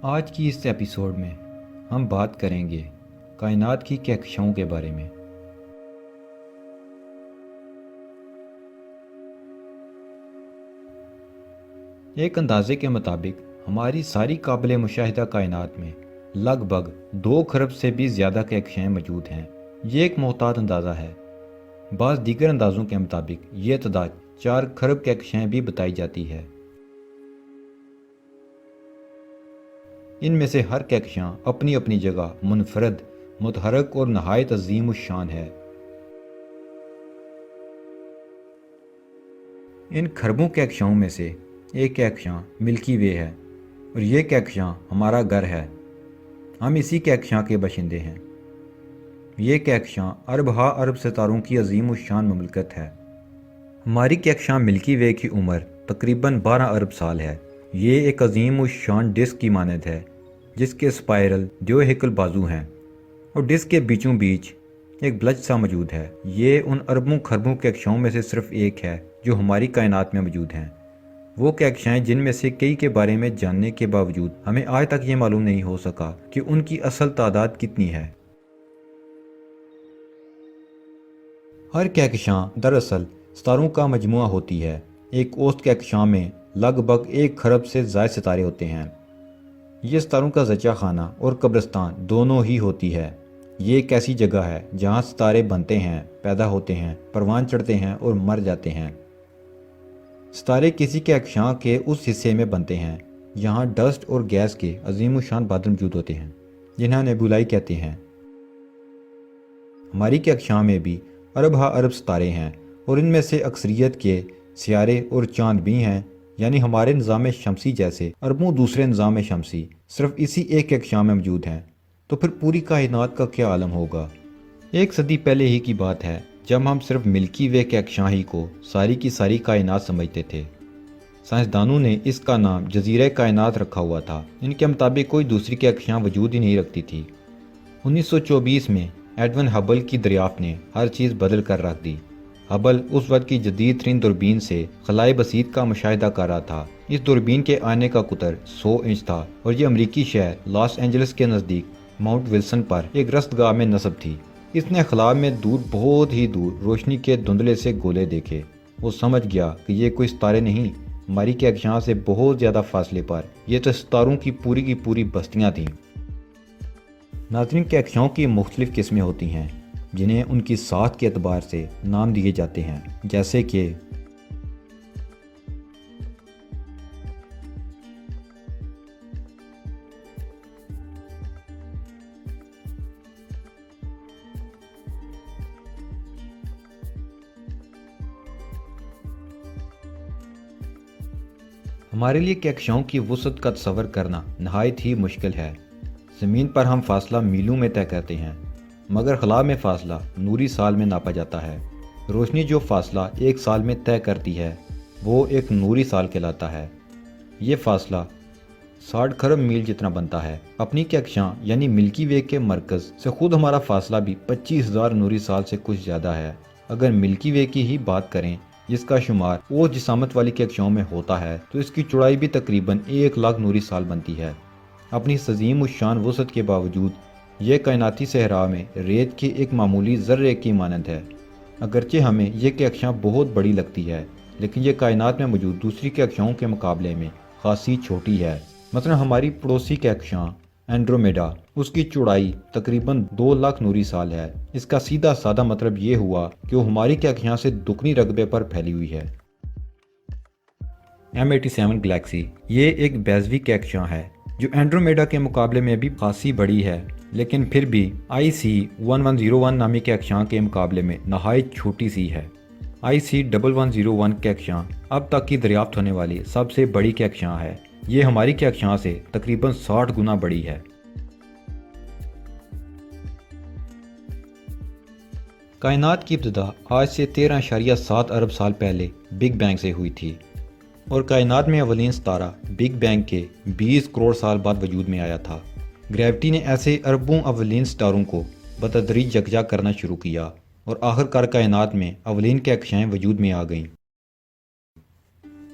آج کی اس ایپیسوڈ میں ہم بات کریں گے کائنات کی کہکشاؤں کے بارے میں۔ ایک اندازے کے مطابق ہماری ساری قابل مشاہدہ کائنات میں لگ بھگ 2 کھرب سے بھی زیادہ کہکشائیں موجود ہیں۔ یہ ایک محتاط اندازہ ہے۔ بعض دیگر اندازوں کے مطابق یہ تعداد 4 کھرب کہکشائیں بھی بتائی جاتی ہے۔ ان میں سے ہر کہکشاں اپنی اپنی جگہ منفرد، متحرک اور نہایت عظیم الشان ہے۔ ان کھربوں کہکشاؤں میں سے ایک کہکشاں ملکی وے ہے، اور یہ کہکشاں ہمارا گھر ہے۔ ہم اسی کہکشاں کے باشندے ہیں۔ یہ کہکشاں ارب ہا ارب ستاروں کی عظیم الشان مملکت ہے۔ ہماری کہکشاں ملکی وے کی عمر تقریباً 12 ارب سال ہے۔ یہ ایک عظیم الشان ڈسک کی مانند ہے، جس کے اسپائرل دیوہیکل بازو ہیں، اور ڈسک کے بیچوں بیچ ایک بلج سا موجود ہے۔ یہ ان اربوں کھربوں کہکشاؤں میں سے صرف ایک ہے جو ہماری کائنات میں موجود ہیں۔ وہ کہکشائیں جن میں سے کئی کے بارے میں جاننے کے باوجود ہمیں آج تک یہ معلوم نہیں ہو سکا کہ ان کی اصل تعداد کتنی ہے۔ ہر کہکشاں دراصل ستاروں کا مجموعہ ہوتی ہے۔ ایک اوسط کہکشاں میں لگ بھگ 1 کھرب سے زائد ستارے ہوتے ہیں۔ یہ ستاروں کا زچہ خانہ اور قبرستان دونوں ہی ہوتی ہے۔ یہ ایک ایسی جگہ ہے جہاں ستارے بنتے ہیں، پیدا ہوتے ہیں، پروان چڑھتے ہیں اور مر جاتے ہیں۔ ستارے کسی کہکشاں کے اس حصے میں بنتے ہیں جہاں ڈسٹ اور گیس کے عظیم الشان بادل موجود ہوتے ہیں، جنہیں نیبولائی کہتے ہیں۔ ہماری کہکشاں میں بھی ارب ہا ارب ستارے ہیں، اور ان میں سے اکثریت کے سیارے اور چاند بھی ہیں، یعنی ہمارے نظام شمسی جیسے اربوں دوسرے نظام شمسی صرف اسی ایک کہکشاں میں موجود ہیں۔ تو پھر پوری کائنات کا کیا عالم ہوگا؟ 1 صدی پہلے ہی کی بات ہے جب ہم صرف ملکی وے کہکشاں ہی کو ساری کی ساری کائنات سمجھتے تھے۔ سائنسدانوں نے اس کا نام جزیرہ کائنات رکھا ہوا تھا۔ ان کے مطابق کوئی دوسری کہکشاں وجود ہی نہیں رکھتی تھی۔ 1924 میں ایڈون ہبل کی دریافت نے ہر چیز بدل کر رکھ دی۔ ہبل اس وقت کی جدید ترین دوربین سے خلاء بسیط کا مشاہدہ کر رہا تھا۔ اس دوربین کے آئینے کا قطر 100 انچ تھا، اور یہ امریکی شہر لاس اینجلس کے نزدیک ماؤنٹ ولسن پر ایک رستگاہ میں نصب تھی۔ اس نے خلا میں دور، بہت ہی دور، روشنی کے دھندلے سے گولے دیکھے۔ وہ سمجھ گیا کہ یہ کوئی ستارے نہیں، ہماری کہکشاں سے بہت زیادہ فاصلے پر یہ تو ستاروں کی پوری بستیاں تھیں۔ ناظرین، کہکشاؤں کی مختلف قسمیں ہوتی ہیں جنہیں ان کی ساخت کے اعتبار سے نام دیے جاتے ہیں، جیسے کہ ہمارے لیے کہکشاؤں کی وسعت کا تصور کرنا نہایت ہی مشکل ہے۔ زمین پر ہم فاصلہ میلوں میں طے کرتے ہیں، مگر خلا میں فاصلہ نوری سال میں ناپا جاتا ہے۔ روشنی جو فاصلہ 1 سال میں طے کرتی ہے وہ ایک نوری سال کہلاتا ہے۔ یہ فاصلہ 60 کھرب میل جتنا بنتا ہے۔ اپنی کہکشاں یعنی ملکی وے کے مرکز سے خود ہمارا فاصلہ بھی 25,000 نوری سال سے کچھ زیادہ ہے۔ اگر ملکی وے کی ہی بات کریں، جس کا شمار اوسط جسامت والی کہکشاؤں میں ہوتا ہے، تو اس کی چوڑائی بھی تقریباً 1 لاکھ نوری سال بنتی ہے۔ اپنی عظیم الشان وسعت کے باوجود یہ کائناتی صحرا میں ریت کے ایک معمولی ذرے کی مانند ہے۔ اگرچہ ہمیں یہ کہکشاں بہت بڑی لگتی ہے، لیکن یہ کائنات میں موجود دوسری کہکشاؤں کے مقابلے میں خاصی چھوٹی ہے۔ مثلا ہماری پڑوسی کہکشاں اینڈرومیڈا، اس کی چوڑائی تقریباً 2 لاکھ نوری سال ہے۔ اس کا سیدھا سادہ مطلب یہ ہوا کہ وہ ہماری کہکشاں سے دگنی رقبے پر پھیلی ہوئی ہے۔ M87 گلیکسی یہ ایک بیضوی کہکشاں ہے جو اینڈرومیڈا کے مقابلے میں بھی خاصی بڑی ہے، لیکن پھر بھی IC1101 نامی کہکشاں کے مقابلے میں نہایت چھوٹی سی ہے۔ IC1101 کہکشاں اب تک کی دریافت ہونے والی سب سے بڑی کہکشاں ہے۔ یہ ہماری کہکشاں سے تقریباً 60 گنا بڑی ہے۔ کائنات کی ابتدا آج سے 13.7 ارب سال پہلے بگ بینگ سے ہوئی تھی، اور کائنات میں اولین ستارہ بگ بینگ کے 20 کروڑ سال بعد وجود میں آیا تھا۔ گریوٹی نے ایسے اربوں اولین ستاروں کو بتدریج یکجا کرنا شروع کیا، اور آخر کار کائنات میں اولین کہکشائیں وجود میں آ گئیں۔